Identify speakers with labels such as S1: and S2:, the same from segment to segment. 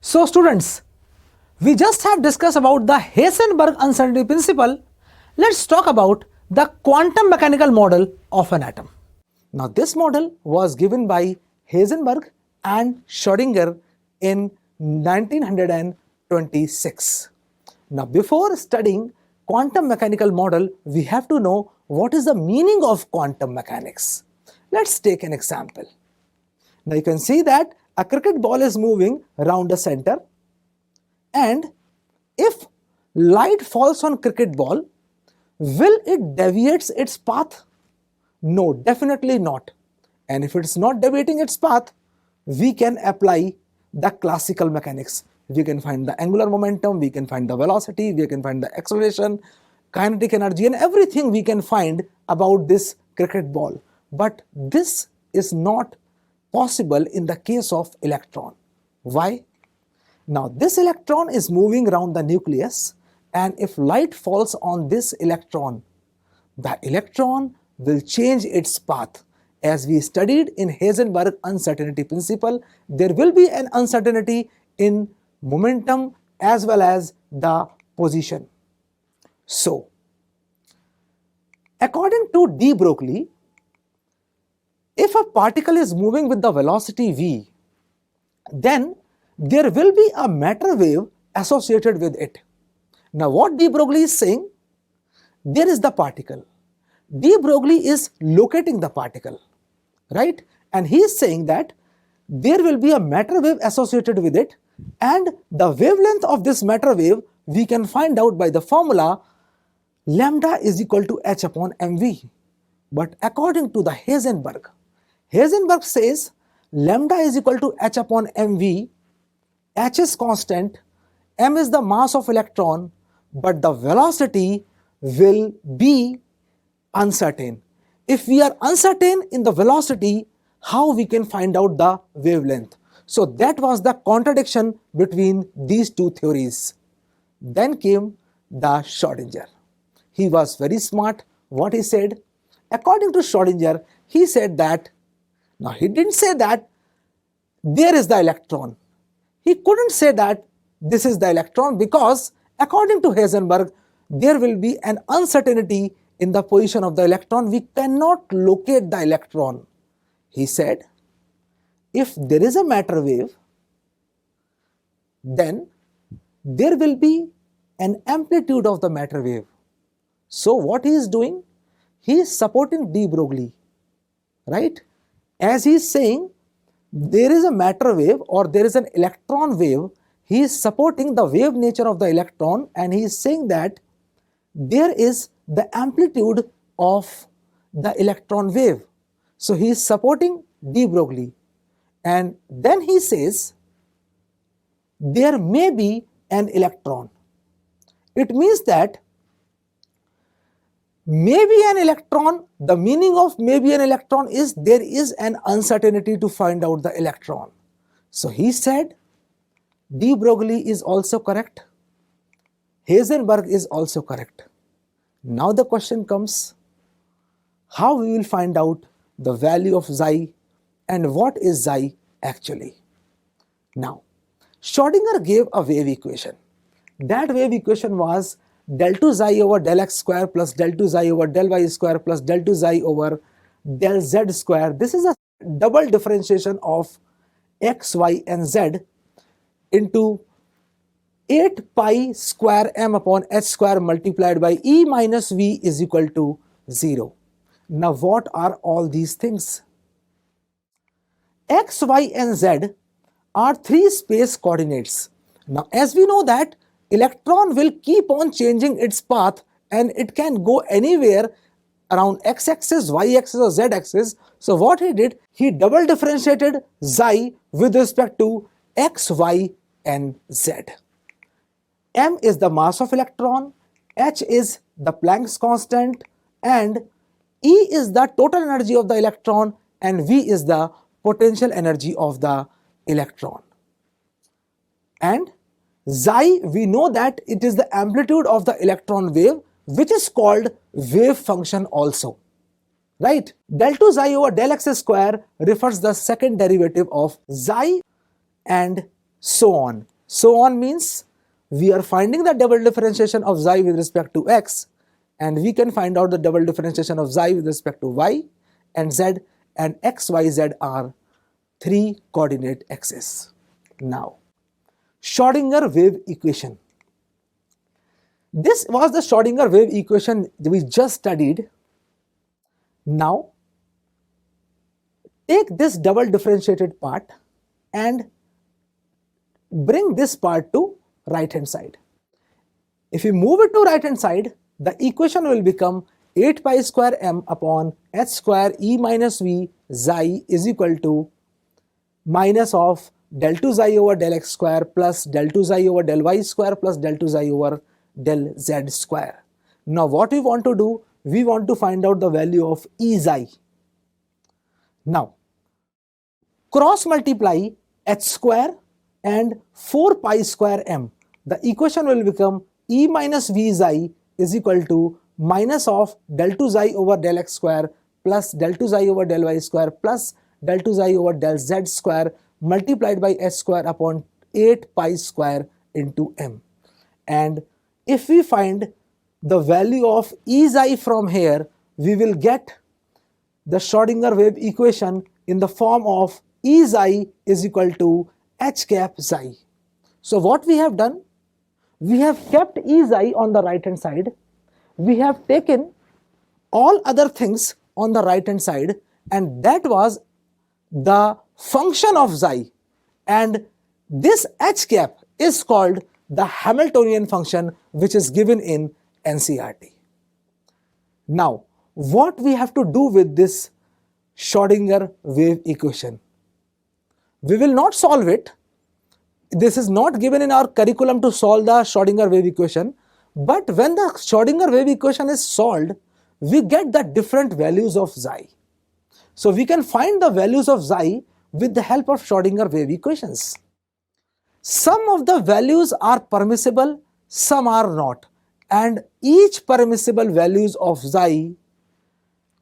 S1: So students, we just have discussed about the Heisenberg uncertainty principle. Let's talk about the quantum mechanical model of an atom. Now this model was given by Heisenberg and Schrödinger in 1926. Now before studying quantum mechanical model, we have to know what is the meaning of quantum mechanics. Let's take an example. Now you can see that a cricket ball is moving around the center, and if light falls on cricket ball, will it deviate its path? No, definitely not. And if it's not deviating its path, we can apply the classical mechanics. We can find the angular momentum, we can find the velocity, we can find the acceleration, kinetic energy, and everything we can find about this cricket ball. But this is not possible in the case of electron. Why? Now this electron is moving around the nucleus, and if light falls on this electron, the electron will change its path. As we studied in Heisenberg uncertainty principle, there will be an uncertainty in momentum as well as the position. So, according to de Broglie, if a particle is moving with the velocity v, then there will be a matter wave associated with it. Now what de Broglie is saying? There is the particle. De Broglie is locating the particle, right? And he is saying that there will be a matter wave associated with it, and the wavelength of this matter wave we can find out by the formula lambda is equal to h upon mv. But according to the Heisenberg says lambda is equal to h upon mv, h is constant, m is the mass of electron, but the velocity will be uncertain. If we are uncertain in the velocity, how we can find out the wavelength? So that was the contradiction between these two theories. Then came the Schrödinger. He was very smart. What he said? According to Schrödinger, he said that, now he didn't say that there is the electron. He couldn't say that this is the electron, because according to Heisenberg, there will be an uncertainty in the position of the electron. We cannot locate the electron. He said, if there is a matter wave, then there will be an amplitude of the matter wave. So what he is doing? He is supporting de Broglie, right? As he is saying, there is a matter wave or there is an electron wave, he is supporting the wave nature of the electron, and he is saying that there is the amplitude of the electron wave. So he is supporting de Broglie, and then he says there may be an electron. It means that maybe an electron, the meaning of maybe an electron is there is an uncertainty to find out the electron. So he said de Broglie is also correct, Heisenberg is also correct. Now the question comes, how we will find out the value of xi and what is xi actually? Now, Schrödinger gave a wave equation. That wave equation was del 2 xi over del x square plus del 2 xi over del y square plus del 2 xi over del z square. This is a double differentiation of x, y and z into 8 pi square m upon h square multiplied by e minus v is equal to 0. Now what are all these things? X, y and z are three space coordinates. Now as we know that electron will keep on changing its path, and it can go anywhere around x-axis, y-axis or z-axis. So what he did, he double differentiated xi with respect to x, y and z. M is the mass of electron, h is the Planck's constant, and E is the total energy of the electron, and V is the potential energy of the electron. And xi, we know that it is the amplitude of the electron wave, which is called wave function also, right? Del 2 xi over del x square refers the second derivative of xi, and so on. So on means we are finding the double differentiation of xi with respect to x, and we can find out the double differentiation of xi with respect to y and z, and x, y, z are 3 coordinate axes. Now, Schrodinger wave equation. This was the Schrodinger wave equation we just studied. Now, take this double differentiated part and bring this part to right hand side. If we move it to right hand side, the equation will become 8 pi square m upon h square e minus v xi is equal to minus of del 2 xi over del x square plus del 2 xi over del y square plus del 2 xi over del z square. Now what we want to do, we want to find out the value of E xi. Now cross multiply h square and 4 pi square m. The equation will become E minus V xi is equal to minus of del 2 xi over del x square plus del 2 xi over del y square plus del 2 xi over del z square multiplied by h square upon 8 pi square into m. And if we find the value of E xi from here, we will get the Schrodinger wave equation in the form of E xi is equal to h cap xi. So what we have done, we have kept E xi on the right hand side, we have taken all other things on the right hand side, and that was the function of xi, and this h cap is called the Hamiltonian function, which is given in NCERT. Now what we have to do with this Schrodinger wave equation? We will not solve it. This is not given in our curriculum to solve the Schrodinger wave equation, but when the Schrodinger wave equation is solved, we get the different values of xi. So we can find the values of xi with the help of Schrodinger wave equations. Some of the values are permissible, some are not, and each permissible values of xi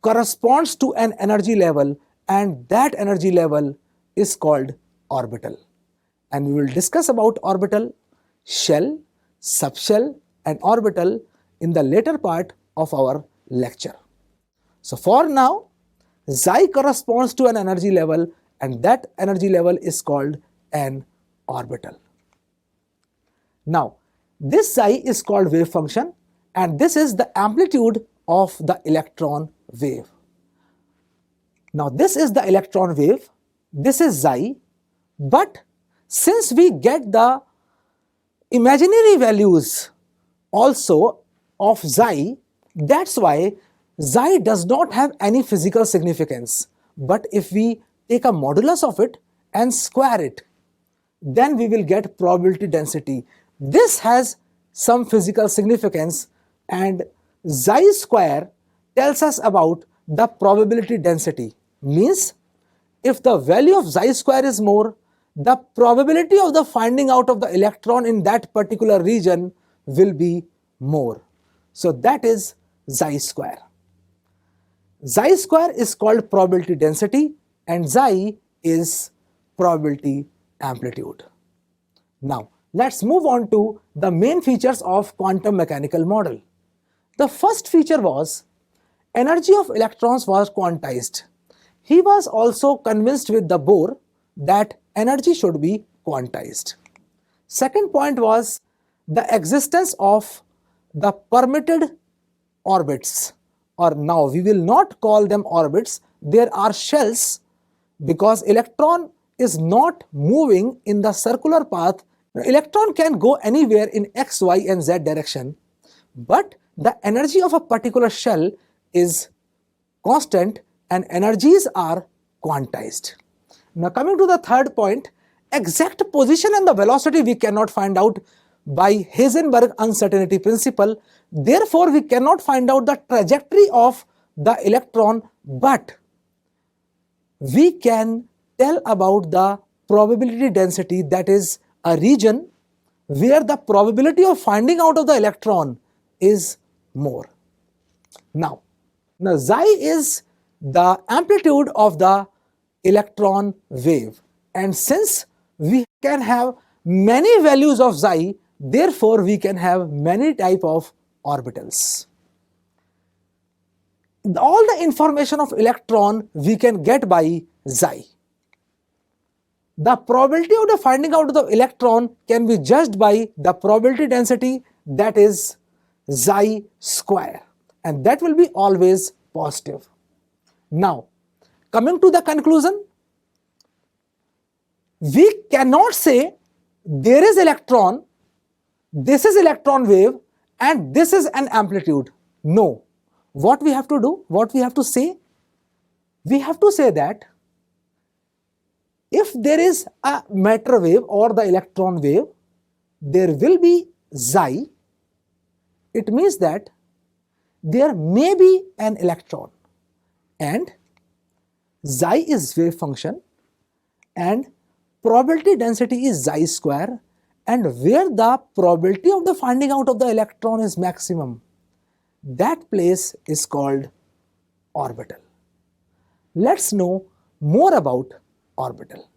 S1: corresponds to an energy level, and that energy level is called orbital. And we will discuss about orbital, shell, subshell and orbital in the later part of our lecture. So for now, xi corresponds to an energy level, and that energy level is called an orbital. Now this xi is called wave function, and this is the amplitude of the electron wave. Now this is the electron wave, this is xi, but since we get the imaginary values also of xi, that's why xi does not have any physical significance. But if we take a modulus of it and square it, then we will get probability density. This has some physical significance, and xi square tells us about the probability density. Means if the value of xi square is more, the probability of the finding out of the electron in that particular region will be more. So that is xi square. Xi square is called probability density, and xi is probability amplitude. Now let's move on to the main features of quantum mechanical model. The first feature was energy of electrons was quantized. He was also convinced with the Bohr that energy should be quantized. Second point was the existence of the permitted orbits, or now we will not call them orbits, there are shells, because electron is not moving in the circular path. Electron can go anywhere in x, y and z direction, but the energy of a particular shell is constant and energies are quantized. Now coming to the third point, exact position and the velocity we cannot find out by Heisenberg uncertainty principle. Therefore we cannot find out the trajectory of the electron, but we can tell about the probability density, that is a region where the probability of finding out of the electron is more. Now xi is the amplitude of the electron wave, and since we can have many values of xi, therefore we can have many type of orbitals. All the information of electron we can get by xi. The probability of the finding out of the electron can be judged by the probability density, that is xi square, and that will be always positive. Now, coming to the conclusion, we cannot say there is electron, this is electron wave, and this is an amplitude. No. What we have to do, what we have to say? We have to say that if there is a matter wave or the electron wave, there will be xi. It means that there may be an electron, and xi is wave function, and probability density is xi square, and where the probability of the finding out of the electron is maximum, that place is called orbital. Let's know more about orbital.